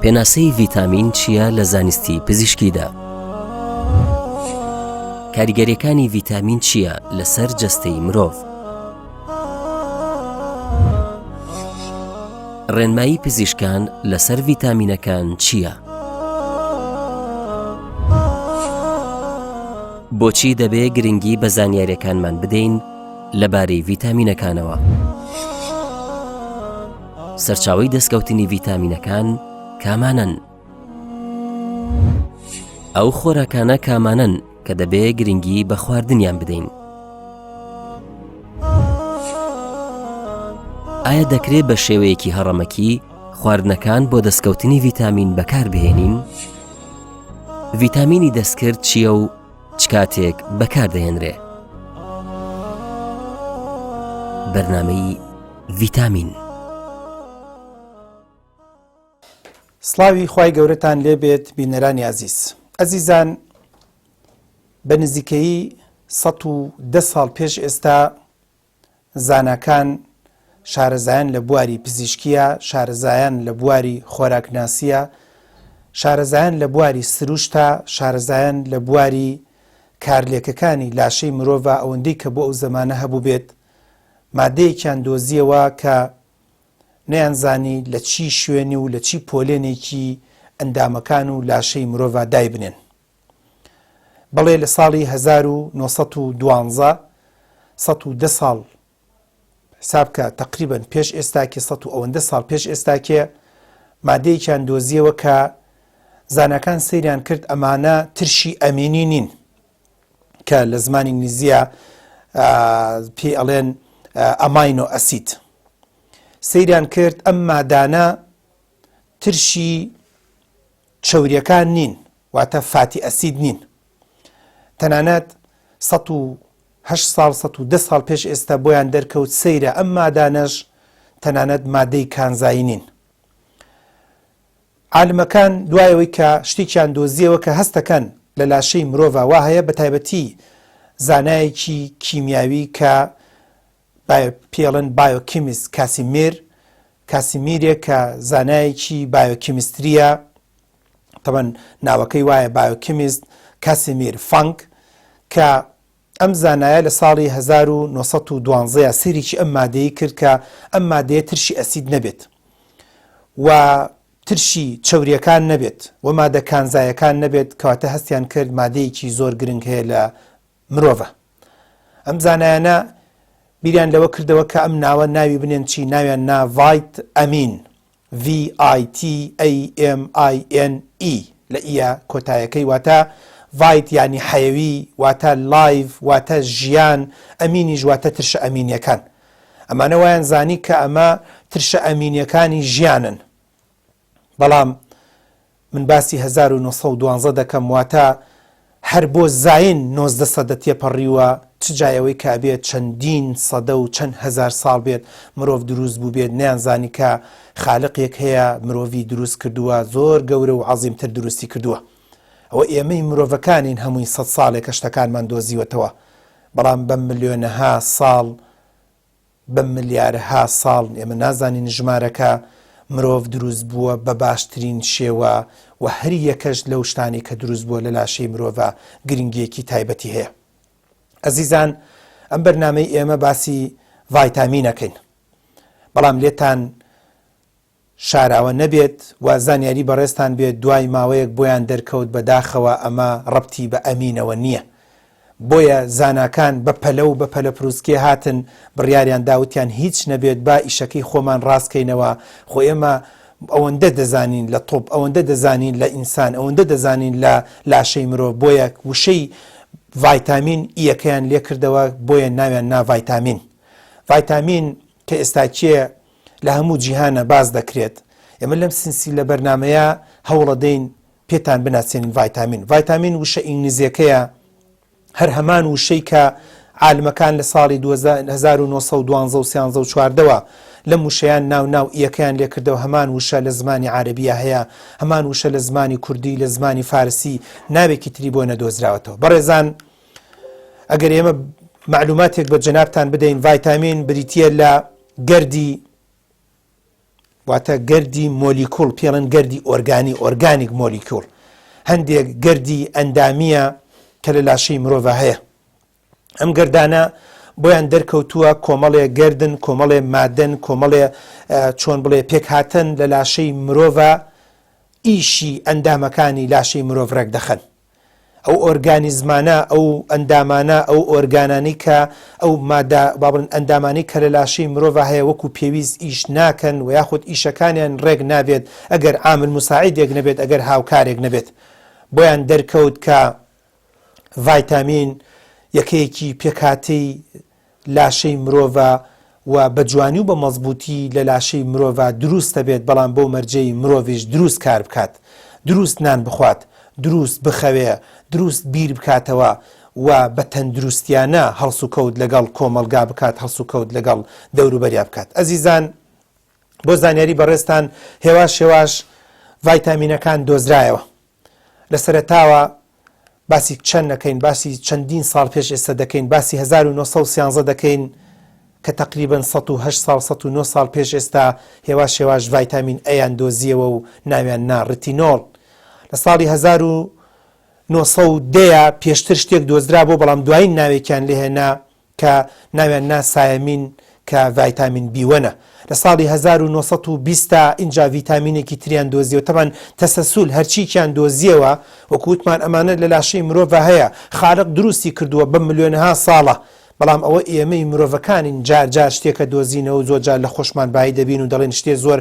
پێناسەی ڤیتامین چییە لە زانستی پزیشکیدا؟ کاریگەریەکانی ڤیتامین چییە لەسەر جەستەی مرۆڤ؟ ڕێنمایی پزیشکان لەسەر ڤیتامینەکان چییە؟ بۆچی دەبێ گرنگی بە زانیاریەکانمان بدەین لەبارەی ڤیتامینەکانەوە؟ سەرچاوەی دەستکەوتنی ڤیتامینەکان کامانن؟ ئەو خۆراکانە کامانن کە دەبێ گرنگی بە خواردنیان بدەین؟ ئایا دەکرێت بە شێوەیەکی هەڕەمەکی خواردنەکان بۆ دەستکەوتنی ڤیتامین بەکار بهێنین؟ ڤیتامینی دەستکرد چییە و چ کاتێک بەکاردەهێنرێ؟ بەرنامەی ڤیتامین. سڵاوی خوای گەورەتان لێبێت بینەرانی عەزیز. ئەزیزان، بە نزیکەیی 110 ساڵ پێش ئێستا زاناکان شارەزایان لە بواری پزیشکیە، شارەزایان لە بواری خۆراکناسیە، شارەزایان لە بواری سروشتە، شارەزایان لە بواری کارلێکەکانی لاشەی مرۆڤ ئەوەندەی کە بۆ ئەو زەمانە هەبوو بێت مادەیەکیان دۆزیەوە کە نەیانزانی لە چی شوێنی و لە چی پۆلێنێکی ئەندامەکان و لاشەی مرۆڤ دای بنێن. بەڵێ لە ساڵی 1912 110 ساڵ حساب کە تقریبا پێش ئێستاکێ 100 ساڵ پێش ئێستاکێ مادەیەکیان دۆزیەوە کە زانەکان سەیریان کرد ئەمانە ترشی ئەمینی نین، کە لە زمانی ئینگلیزیە پێی ئەڵێن ئەماینۆ ئەسید. سەیریان کرد ئەم مادانە ترشی چەوریەکان نین، واتە فاتی ئەسید نین. تەنانەت 108 ساڵ 110 ساڵ پێش ئێستا بۆیان دەرکەوت سەیرە ئەم مادانەش تەنانەت مادەی کانزایی نین. عالمەکان دوایەوەی کە شتێکیان دۆزیەوە کە هەستەکەن لە لاشەی مرۆڤ وا هەیە، بە تایبەتی زانایەکی کیمیاوی کە پێڵێن بایۆکیمیست کاسیمیرێک کە زانایەکی بایۆکیمیستریە، تەمەن ناوەکەی وایە بایۆکیمیست کاسیمیر فانک، کە ئەم زانایە لە ساڵی 1912 سەیرێکی ئەم مادەیە کرد کە ئەم مادەیە ترشی ئەسید نەبێت و ترشی چەوریەکان نەبێت و مادە کانزایەکان نەبێت، کەواتە هەستیان کرد مادەیەکی زۆر گرنگ هەیە لە مرۆڤە. ئەم زانایانە بیریان لەوە کردەوە کە ئەم ناوە ناوی بنێن چی؟ ناویان نا ڤایت ئەمین، VITAMINE لە ئیە کۆتایەکەی، واتە ڤایت یعنی حەیەوی، واتە لایڤ، واتە ژیان، ئەمینیش واتە ترشە ئەمینیەکان. ئەمانە وایان زانی کە ئەمە ترشە ئەمینیەکانی ژیانن. بەڵام من باسی 1912 دەکەم، واتە هەر بۆ زاین 19 سەدە تێپەڕیوە، چ جایەوەی کابێت چەندین سەدە و چەند هەزار ساڵ بێت مرۆڤ دروست بوو بێت نەیانزانی کە خالقێک هەیە مرۆڤی دروست کردووە، زۆر گەورە و عەزیمتر دروستی کردووە. ئەوە ئێمەی مرۆڤەکانین هەمووی 100 ساڵێک شتەکانمان دۆزیوەتەوە، بەڵام بە ملیۆنەها ساڵ بە ملیارەها ساڵ ئێمە نازانین ژمارەکە مرۆڤ دروست بووە بە باشترین شێوە و هەر یەکەش لەو شتانی کە دروست بووە لە لاشەی مرۆڤە گرنگیەکی تایبەتی هەیە. ئەزیزان، ئەم بەرنامەی ئێمە باسی ڤایتامینەکەین، بەڵام لێتان شاراوە نەبێت و زانیاری بەڕێستان بێت دوای ماوەیەک بۆیان دەرکەوت بەداخەوە ئەمە ڕەبتی بە ئەمینەوە نییە. بۆیە زاناکان بە پەلە و بە پەلە پرۆسکێ هاتن بڕیاریان داوتیان هیچ نەبێت با ئیشەکەی خۆمان ڕاستکەینەوە، خۆ ئێمە ئەوەندە دەزانین لە تۆپ، ئەوەندە دەزانین لە ئینسان، ئەوەندە دەزانین لە لاشەی مرۆڤ، بۆیە وشەی ڤایتامین ئیەکەیان لێ کردەوە، بۆیە ناویان نا ڤایتامین. ڤایتامین کە ئێستاکیە لە هەموو جیهانە باز دەکرێت. ئێمە لەم سنسی لە بەرنامەیە هەوڵەدەین پێتان بناسێنین ڤایتامین. ڤایتامین وشە ئینگلیزیەکەیە، هەر هەمان وشەی کە عالمەکان لە ساڵی 1912 و 1914 لەم وشەیان ناو ئیەکەیان لێ کردەوە. هەمان وشە لە زمانی عەرەبیە هەیە، هەمان وشە لە زمانی کوردی، لە زمانی فارسی، ناوێکی تری بۆ نەدۆزراوەتەوە. بەڕێزان، ئەگەر ئێمە معلوماتێک بە جەنابتان بدەین، ڤایتامین بریتیە لە گەردی واتە گەردی مۆلیکۆڵ پێڵەن گەردی ئۆرگانیک مۆلیکۆڵ هەندێک گەردی ئەندامیە کە لە لاشەی مرۆڤ هەیە ئەم گەردانە بۆیان دەرکەوتووە کۆمەڵێ گەردن کۆمەڵێ مادەن کۆمەڵێ چۆن بڵێ پێک هاتن لە لاشەی مرۆڤ ئیشی ئەندامەکانی لاشەی مرۆڤ ڕێک دەخەن ئەو ئۆرگانیزمانە ئەو ئەندامانە ئەو ئۆرگانانی کە ئەو مادە بابن ئەندامانی کە لە لاشەی مرۆڤ هەیە وەکو پێویست ئیش ناکەن و یاخود ئیشەکانیان ڕێک نابێت ئەگەر عامل مساعیدێک نەبێت ئەگەر هاوکارێک نەبێت بۆیان دەرکەوت کە ڤایتامین یەکەیەکی پێکهاتەی لاشەی مرۆڤ و بە جوانی و بە مەزبوطی لە لاشەی مرۆڤ دروستە بێت بەڵام بۆ مەرجەی مرۆڤیش دروست کار بکات دروست نان بخوات دروست بخەوێ دروست بیر بکاتەوە و بە تەندروستیانە هەڵس و کەوت لەگەڵ کۆمەلگا بکات هەڵس و کەوت لەگەڵ دەوروبەریا بکات ئەزیزان بۆ زانیاری بەڕێستان هێواش ڤایتامینەکان دۆزرایەوە لە سەرەتاوە باسی چەند نەکەین باسی چەندین ساڵ پێش ئێستا دەکەین باسی 1930 دەکەین کە تقریبا 108 ساڵ 109 ساڵ پێش ئێستا هێواش ڤایتامین ئەیان دۆزیەوە و ناویان نا ڕتینۆڵ لە ساڵی 1910 پێشتر شتێک دۆزرا بۆ بەڵام دوایین ناوێکیان لێهێنا کە ناویان نا سایەمین کە ڤایتامین بیوەنە لە ساڵی 1920 اینجا ڤیتامینێکی تریان دۆزیەوە تەمان تەسەسول هەرچیکیان دۆزیەوە وەکووتمان ئەمانە لە لاشەی مرۆڤ هەیە خالق دروستی کردووە بە ملیۆنەها ساڵە بەڵام ئەوە ئێمەی مرۆڤەکانین جار شتێکە دۆزینەوە زۆر جار لە خۆشمان بای دەبین و دەڵێن شتێ زۆر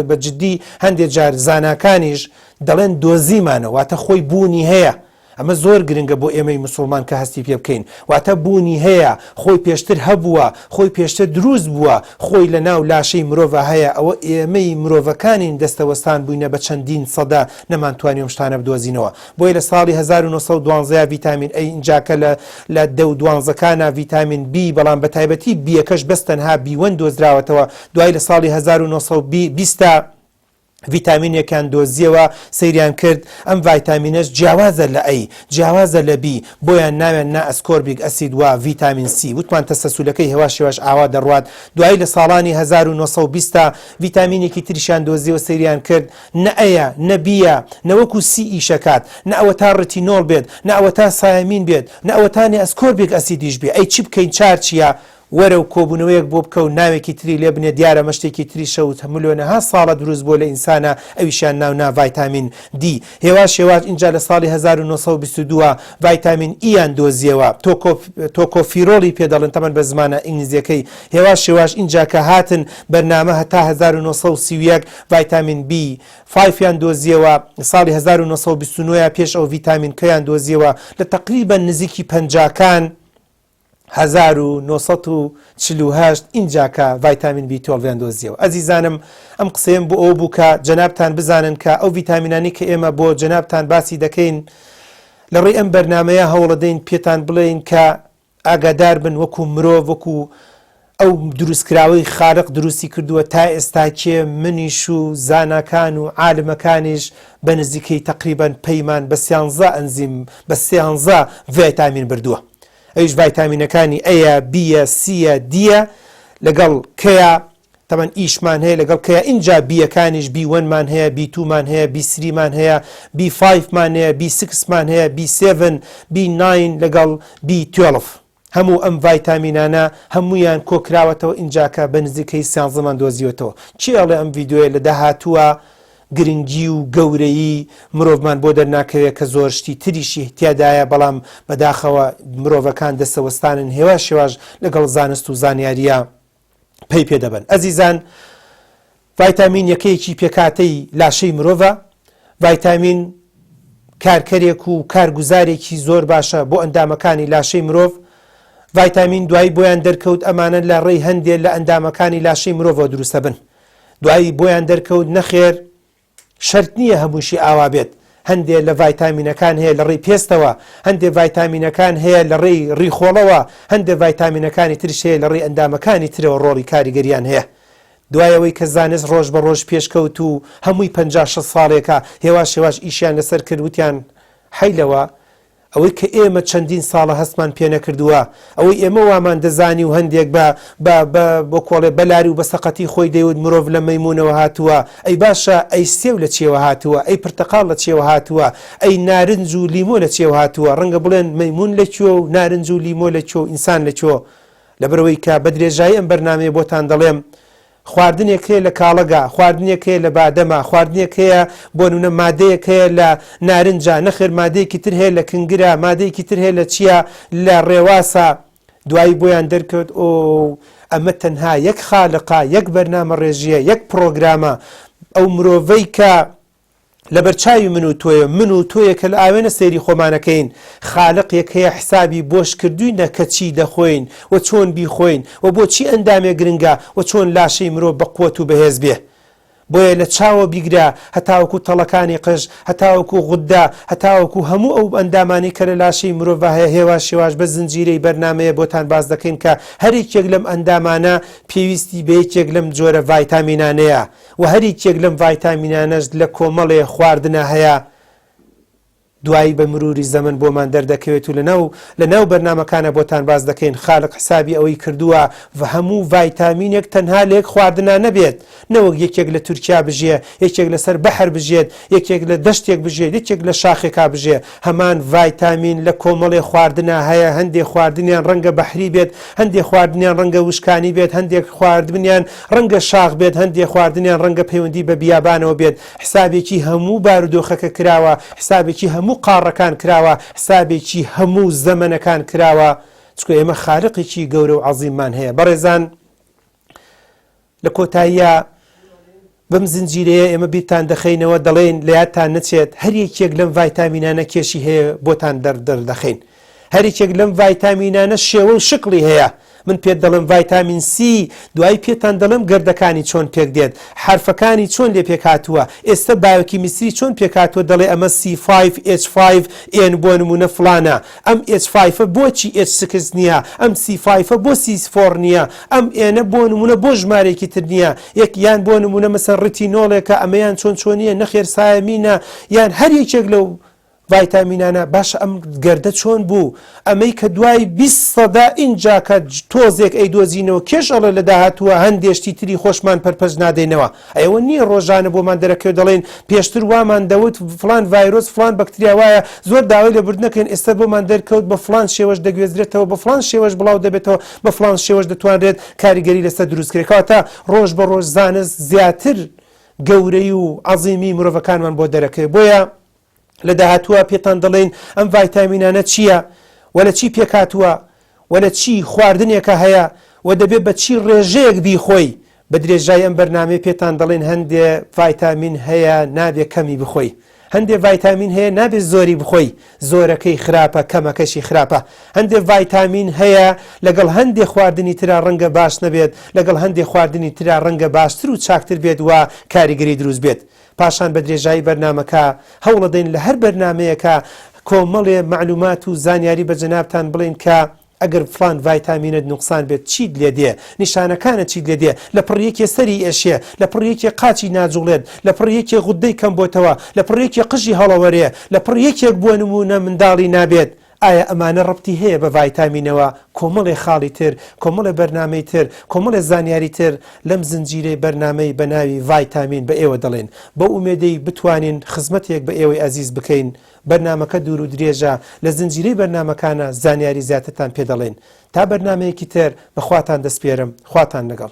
بەجددی هەندێک جار زاناکانیش دەڵێن دۆزیمانە واتە خۆی بوونی هەیە ئەمە زۆر گرنگە بۆ ئێمەی مسلمان کە هەستی پێ بکەین واتە بوونی هەیە خۆی پێشتر هەبووە خۆی پێشتر دروست بووە خۆی لە ناو لاشەی مرۆڤ هەیە ئەوە ئێمەی مرۆڤەکانین دەستەوەستان بووینە بە چەندین سەدا نەمانتوانی شتانە بدۆزینەوە بۆی لە ساڵی 1912 ڤیتامین ئەی اینجاکە لە 12 ڤیتامین بی بەڵام بە تایبەتی بیەکەش بەستەنها بیوەن دۆزراوەتەوە دوای لە ساڵی 1920 ڤیتامینێکان دۆزیەوە سەیریان کرد ئەم ڤایتامینەش جیاوازە لە ئەی جیاوازە لە بی بۆیان ناوێن نا ئەسکۆربیک ئەسید و ڤیتامین سی وتمان تەسەسولەکەی هێواش ئاوا دەڕوات دوای لە ساڵانی 1920 ڤیتامینێکی تریشان دۆزیەوە سەیریان کرد نە ئەیە نە بیە نەوەکو سی ئیشەکات نە ئەوە تا ڕتینۆڵ بێت نە ئەوە تا سایەمین بێت نە ئەوەتانی ئەسکۆربیک ئەسیدیش بێ ئەی چی بکەین چارچیە وەرە و کۆبوونەوەیەک بۆ بکە و ناوێکی تری لێ بنێ دیارە مەشتێکی تری شەوت ملیۆنەها ساڵە دروست بۆ لە ئینسانە ئەویشیان ناونا ڤایتامین دی هێواش اینجا لە ساڵی 1922 ڤایتامین ئیان دۆزیەوە تۆکۆفیرۆڵی پێدەڵن تەمەن بە زمانە ئینگلیزیەکەی هێواش اینجا کە هاتن بەرنامە هەتا 1930 ڤایتامین بی 5یان دۆزیەوە ساڵی 1929 پێش ئەو ڤیتامین کەیان دۆزیەوە لە تقریبا نزیکی 50کان 1948 اینجاکە ڤایتامین B12 دۆزیەوە ئەزیزانم ئەم قسەیەم بۆ ئەو بوو کە جەنابتان بزانن کە ئەو ڤیتامینانی کە ئێمە بۆ جەنابتان باسی دەکەین لە ڕێی ئەم بەرنامەیە هەوڵەدەین پێتان بڵێین کە ئاگادار بن وەکو مرۆڤ وەکو ئەو دروستکراوەی خالق دروستی کردووە تا ئێستاکێ منیش و زاناکان و عالمەکانیش بە نزیکەی تقریبا پەیمان بە 13 ئەنزیم بە 13 ڤیتامین بردووە ئەویش ڤایتامینەکانی ئەیە بیە سیە دیە لەگەڵ کەیە تەمەن ئیشمان هەیە لەگەڵ کەیە اینجا بیەکانیش B1مان هەیە B2مان هەیە B3مان هەیە B5مان هەیە B6مان هەیە B7 B9 لەگەڵ B12 هەموو ئەم ڤایتامینانە هەمویان کۆکراوەتەوە اینجاکە بە نزیکەی 13مان دۆزیوەتەوە چی ئەڵێ ئەم ڤیددیۆیە لە داهاتووە گرنگی و گەورەیی مرۆڤمان بۆ دەرناکەوێت کە زۆر شتی تریشی تیادایە بەڵام بەداخەوە مرۆڤەکان دەستەوەستانن هێواش لەگەڵ زانست و زانیاریە پێی پێدەبن ئەزیزان ڤایتامین یەکەیەکی پێکاتەی لاشەی مرۆڤە ڤایتامین کارکەرێک و کارگوزارێکی زۆر باشە بۆ ئەندامەکانی لاشەی مرۆڤ ڤایتامین دوایی بۆیان دەرکەوت ئەمانە لە ڕێی هەندێک لە ئەندامەکانی لاشەی مرۆڤەوە دروستە بن دوایی بۆیان دەرکەوت نەخێر شەرت نییە هەمووشی ئاوا بێت هەندێک لە ڤایتامینەکان هەیە لە ڕێی پێستەوە هەندێک ڤایتامینەکان هەیە لە ڕێی ڕیخۆڵەوە هەندێک ڤایتامینەکانی ترش هەیە لە ڕێی ئەندامەکانی ترەوە ڕۆڵی کاریگەریان هەیە دوایەوەی کە زانست ڕۆژ بە ڕۆژ پێشکەوت و هەمووی 56 ساڵێکە هێواش ئیشیان لەسەر کردوتیان حیلەوە ئەوەی کە ئێمە چەندین ساڵە هەستمان پێ نەکردووە، ئەوەی ئێمە وامان دەزانی و هەندێک بۆ کۆڵێ بەلاری و بە سەقەتی خۆی دەیوت مرۆڤ لە مەیمونەوە هاتووە، ئەی باشە ئەی سێو لە چێوە هاتووە، ئەی پرتەقاڵ لە چێوە هاتووە، ئەی نارنج و لیمۆ لە چێوە هاتووە. ڕەنگە بڵێن مەیمون لەکوێ و نارنج و لیمۆ لەکوێ و ئینسان لەکوێ. لەبەرەوەی کە بە درێژایی ئەم بەرنامەیە بۆتان دەڵێم خواردنێک هەیە لە کاڵەگا، خواردنێک هەیە لە بادەما، خواردنێک هەیە بۆ نمونە مادەیەک هەیە لە نارنجە، نەخێر مادەیەکی تر هەیە لە کنگرە، مادەیەکی تر هەیە لە چیە لە ڕێواسە. دوایی بۆیان دەرکەوت ئۆ ئەمە تەنها یەک خالقا، یەک بەرنامە ڕێژیە، یەک پرۆگرامە. ئەو مرۆڤەی کە لەبەر چاوی من و تۆیە، من و تۆیە کە لە ئاوێنە سەیری خۆمانەکەین، خالقێک هەیە حسابی بۆش کردوینە کە چی دەخۆین و چۆن بیخۆین و بۆچی ئەندامێ گرنگە و چۆن لاشەی مرۆڤ بە قووەت و بەهێز بێ. بۆیە لە چاوە بیگرا، هەتاوەکو تەڵەکانی قژ، هەتاوەکو غوددا، هەتاوەکو هەموو ئەو ئەندامانی کە لە لاشەی مرۆڤ هەیە هێواش شێواش بە زنجیرەی بەرنامەیە بۆتان باز دەکەین کە هەریکێک لەم ئەندامانە پێویستی بە یەکێک لەم جۆرە ڤایتامینانەیە و هەریکێک لەم ڤایتامینانەش لە کۆمەڵێ خواردنە هەیە. دوایی بە مروری زەمن بۆمان دەردەکەوێت و لەناو بەرنامەکانە بۆتان باز دەکەین خالق حسابی ئەوەی کردووە و هەموو ڤایتامینێک تەنها لێک خواردنە نەبێت، نەوەک یەکێک لە تورکیا بژێ، یەکێک لەسەر بەحر بژێت، یەکێک لە دەشتێک بژێت، یەکێک لە شاخێکا بژێ. هەمان ڤایتامین لە کۆمەڵێ خواردنە هەیە. هەندێک خواردنیان ڕەنگە بەحری بێت، هەندێک خواردنیان ڕەنگە وشکانی بێت، هەندێک خواردنیان ڕەنگە شاخ بێت، هەندێک خواردنیان ڕەنگە پەیوەندی بە بیابانەوە بێت. حسابێکی هەموو بارودۆخەکە کراوە، حسابێکی هەموو قاڕەکان کراوە، حسابێکی هەموو زەمەنەکان کراوە. چکە ئێمە خالقێکی گەورە و عەزیممان هەیە. بەڕێزان، لە کۆتاییە بەم زنجیرەیە ئێمە بیرتان دەخەینەوە، دەڵێن لە یادتان نەچێت هەر یەکێک لەم ڤایتامینانە کێشی هەیە بۆتان دەردەخەین. هەر یەکێک لەم ڤایتامینانە شێوە و شکڵی هەیە. من پێت دەڵم ڤایتامین سی، دوایی پێتان دەڵم گەردەکانی چۆن پێک دێت، حرفەکانی چۆن لێ پێک هاتووە، ئێستا بایۆکیمیستری چۆن پێک هاتووە، دەڵێ ئەمە C5H5N بۆ نمونە فلانە، ئەم H5 بۆچی H6 نییە، ئەم C5 بۆ C4 نییە، ئەم ئێنە بۆ نمونە بۆ ژمارێکی تر نییە، یەکیان بۆ نمونە مەسەن ڕتینۆڵێکە، ئەمەیان چۆن چۆنیە، نەخێر سایەمینە، یان هەر یەکێک لەو ڤایتامینانە. باشە ئەم گەردە چۆن بوو؟ ئەمەی کە دوای 20 سەدا ئینجا کە تۆزێک ئەیدۆزینەوە کێش ئەڵێ لە داهاتووە هەندێشتی تری خۆشمان پەرپەژ نادەینەوە. ئەوە نییە ڕۆژانە بۆمان دەرەکەوێت دەڵێن پێشتر وامان دەوت فلان ڤایرۆس فلان بەکتریا وایە، زۆر داوای لە بردنەکەین، ئێستا بۆمان دەرکەوت بە فلان شێوەش دەگوێزرێتەوە، بە فلان شێوەش بڵاو دەبێتەوە، بە فلان شێوەش دەتوانرێت کاریگەری لەسەر دروستکرێتەوە تا ڕۆژ بە ڕۆژ زانست زیاتر گەورەی و عەزیمی مرۆڤەکانمان بۆ دەرەکەوێت. بۆیە لە داهاتووە پێتان دەڵێن ئەم ڤایتامینانە چییە و لە چی پێکاتووە و لە چی خواردنێکە هەیە و دەبێت بە چی ڕێژەیەک بیخۆی. بە درێژای ئەم بەرنامەیە پێتان دەڵێن هەندێ ڤایتامین هەیە نابێت کەمی بخۆی، هەندێ ڤایتامین هەیە نابێت زۆری بخۆی، زۆرەکەی خراپە، کەمەکەشی خراپە. هەندێ ڤایتامین هەیە لەگەڵ هەندێ خواردنی ترا ڕەنگە باش نەبێت، لەگەڵ هەندێ خواردنی ترا ڕەنگە باشتر و چاکتر بێت و کاریگەری دروست بێت. پاشان بە درێژایی بەرنامەکە هەوڵەدەین لە هەر بەرنمەیەکە کۆمەڵێ معلومات و زانیاری بە جەنابتان بڵین کە ئەگەر فلان ڤایتامینت نوقسان بێت چیت لێ دێ، نیشانەکانە چیت لێ دێ، لە پڕیەکی سەری ئێشێ، لە پڕیەکی قاچی ناجوڵێت، لە پڕیەکی غودەی کەم بۆتەوە، لە پڕیەکی قژی هەڵەوەرێ، لە پڕیەکێک بۆ نمونە منداڵی نابێت. ئایا ئەمانە ڕەبتی هەیە بە ڤایتامینەوە؟ کۆمەڵێ خاڵی تر، کۆمەڵێ بەرنامەی تر، کۆمەڵێ زانیاری تر لەم زنجیرەی بەرنامەی بە ناوی ڤایتامین بە ئێوە دەڵێن. بە ئومێدەی بتوانین خزمەتێک بە ئێوەی ئەزیز بکەین. بەرنامەکە دوور و درێژە، لە زنجیرەی بەرنامەکانە زانیاری زیاترتان پێ دەڵێن. تا بەرنامەیەکی تر بەخواتان دەسپێرم، خواتان لەگەڵ.